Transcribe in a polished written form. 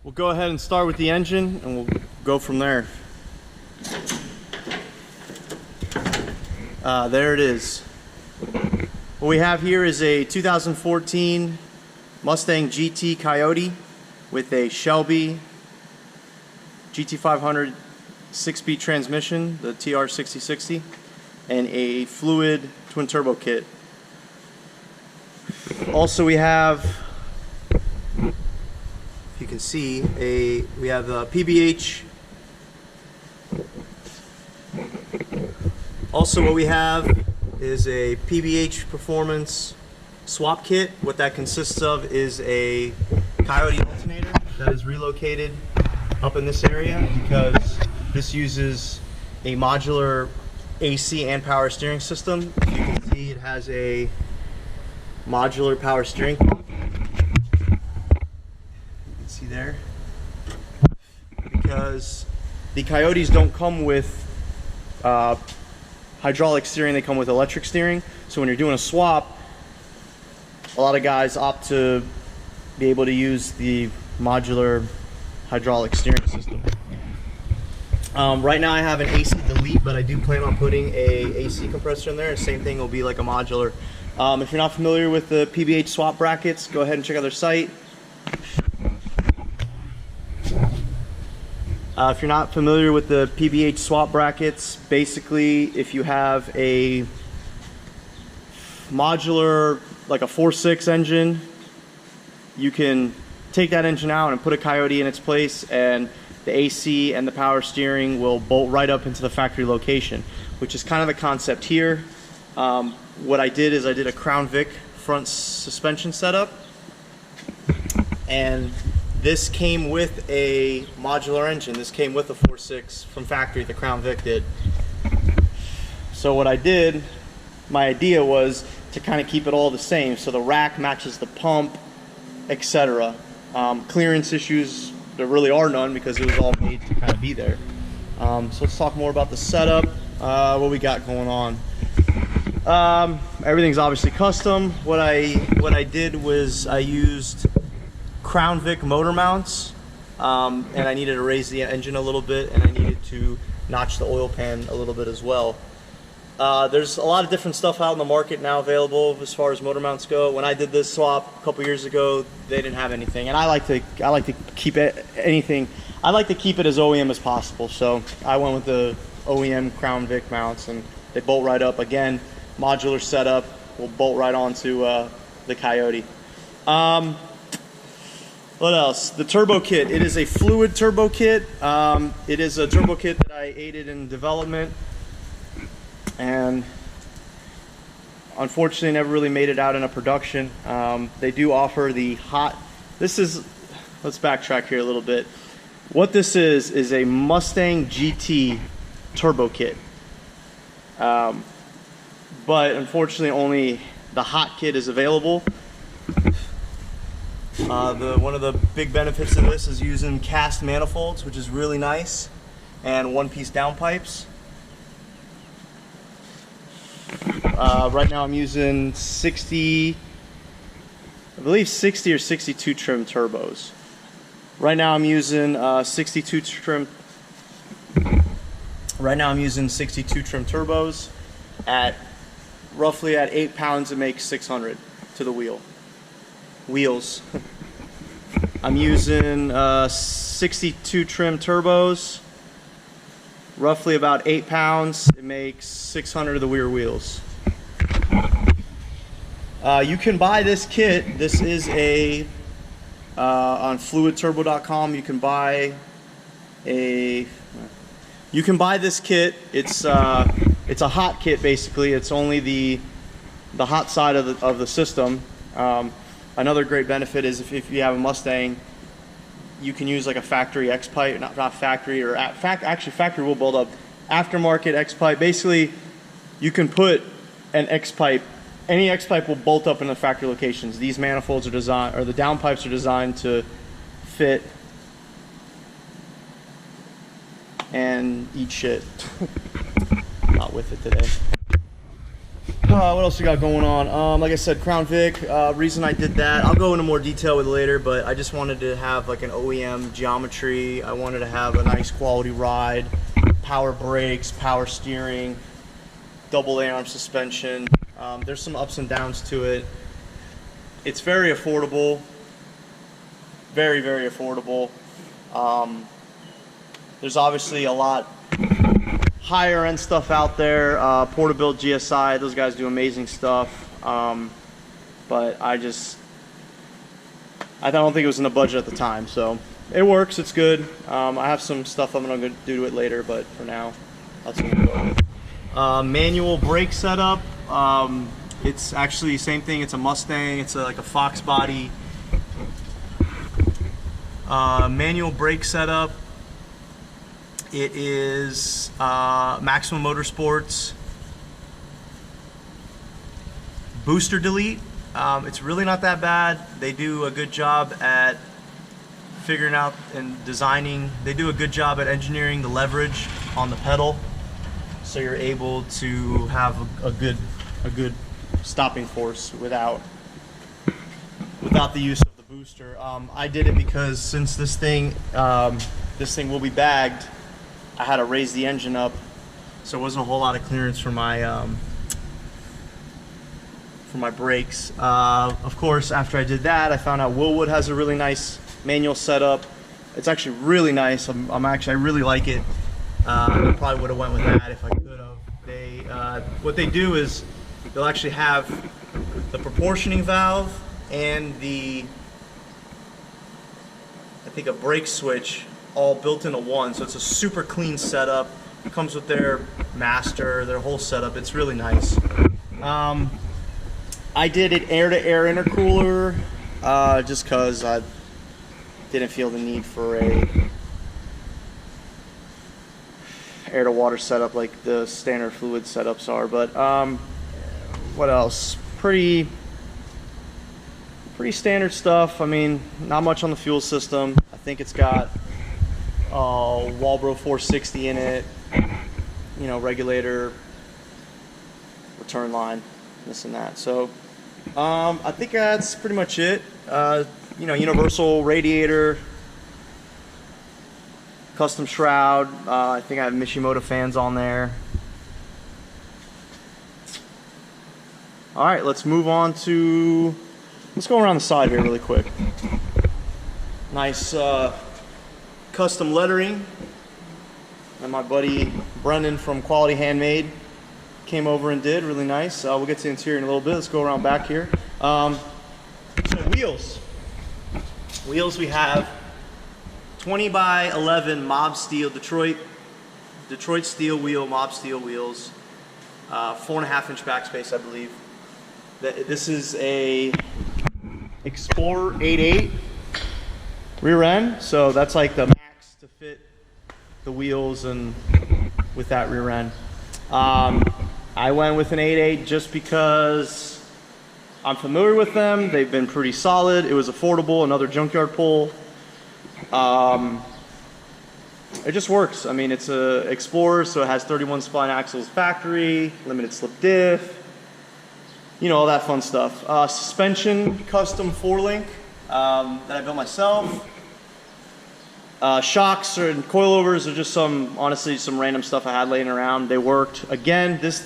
We'll go ahead and start with the engine and we'll go from there. There it is. What we have here is a 2014 Mustang GT Coyote with a Shelby GT500 6-speed transmission, the TR6060, and a fluid twin turbo kit. Also we have, if you can see, we have a PBH. Also what we have is a PBH performance swap kit. What that consists of is a Coyote alternator that is relocated up in this area because this uses a modular AC and power steering system. As you can see, it has a modular power steering pump. You can see there. Because the Coyotes don't come with hydraulic steering, they come with electric steering. So when you're doing a swap, a lot of guys opt to be able to use the modular hydraulic steering system. Right now I have an AC delete, but I do plan on putting a AC compressor in there. The same thing will be like a modular. If you're not familiar with the PBH swap brackets, go ahead and check out their site. If you're not familiar with the PBH swap brackets, basically if you have a modular, like a 4.6 engine, you can take that engine out and put a Coyote in its place, and the AC and the power steering will bolt right up into the factory location, which is kind of the concept here. What I did is I did a Crown Vic front suspension setup, and this came with a modular engine. This came with a 4.6 from factory, the Crown Vic did. So what I did, my idea was to kind of keep it all the same, so the rack matches the pump, etc. Clearance issues, there really are none because it was all made to kind of be there. So let's talk more about the setup, what we got going on. Everything's obviously custom. What I did was I used Crown Vic motor mounts, and I needed to raise the engine a little bit, and I needed to notch the oil pan a little bit as well. There's a lot of different stuff out in the market now available as far as motor mounts go. When I did this swap a couple years ago, they didn't have anything, and I like to keep it anything. I like to keep it as OEM as possible, so I went with the OEM Crown Vic mounts, and they bolt right up. Again, modular setup will bolt right onto the Coyote. What else? The turbo kit. It is a fluid turbo kit. It is a turbo kit that I aided in development, and unfortunately never really made it out in a production. They do offer the hot, let's backtrack here a little bit. What this is a Mustang GT turbo kit, but unfortunately only the hot kit is available. One of the big benefits of this is using cast manifolds, which is really nice, and one-piece downpipes. Right now I'm using 60, I believe 60 or 62 trim turbos. Right now I'm using 62 trim. Right now I'm using 62 trim turbos. At roughly at 8 pounds, it makes 600 to the wheels. I'm using 62 trim turbos. Roughly about 8 pounds, it makes 600 of the rear wheels. You can buy this kit. This is a on fluidturbo.com. You can buy this kit. It's a hot kit basically. It's only the hot side of the system. Another great benefit is if you have a Mustang, you can use like a factory X pipe, not factory, or actually factory will build up aftermarket X pipe. Basically, you can put an X pipe, any X pipe will bolt up in the factory locations. These manifolds are designed, or the downpipes are designed to fit and eat shit. Not with it today. What else we got going on? Like I said, Crown Vic. Reason I did that, I'll go into more detail with it later, but I just wanted to have like an OEM geometry. I wanted to have a nice quality ride, power brakes, power steering, double A-arm suspension. There's some ups and downs to it. It's very affordable, very, very affordable. There's obviously a lot higher end stuff out there. Porterbuilt, GSI, those guys do amazing stuff. But I don't think it was in the budget at the time, so it works, it's good. I have some stuff I'm gonna do to it later, but for now, that's what I'm going with. Manual brake setup. It's actually same thing. It's a Mustang. It's like a Fox body. Manual brake setup. It is Maximum Motorsports booster delete. It's really not that bad. They do a good job at figuring out and designing. They do a good job at engineering the leverage on the pedal, so you're able to have a good stopping force without the use of the booster. I did it because since this thing will be bagged, I had to raise the engine up, so it wasn't a whole lot of clearance for my brakes. Of course, after I did that, I found out Willwood has a really nice manual setup. It's actually really nice. I really like it. I probably would have went with that if I could have. What they do is they'll actually have the proportioning valve and I think a brake switch all built into one, so it's a super clean setup. It comes with their master, their whole setup. It's really nice. I did it air-to-air intercooler just because I didn't feel the need for a air-to-water setup like the standard fluid setups are. But what else? Pretty standard stuff. I mean, not much on the fuel system. I think it's got Walbro 460 in it, you know, regulator, return line, this and that. So I think that's pretty much it. You know, universal radiator, custom shroud. I think I have Mishimoto fans on there. All right, let's move on to, let's go around the side here really quick. Nice custom lettering that my buddy Brendan from Quality Handmade came over and did. Really nice. We'll get to the interior in a little bit. Let's go around back here. So wheels. Wheels, we have 20 by 11 mob steel Detroit steel wheel, mob steel wheels. 4.5 inch backspace, I believe. This is a Explorer 8.8 rear end, so that's like the max to fit the wheels and with that rear end. I went with an 8.8 just because I'm familiar with them. They've been pretty solid. It was affordable, another junkyard pull. It just works. I mean, it's a Explorer, so it has 31 spline axles factory, limited slip diff, you know, all that fun stuff. Suspension, custom 4-link that I built myself. Shocks and coilovers are just honestly some random stuff I had laying around. They worked. Again, this thing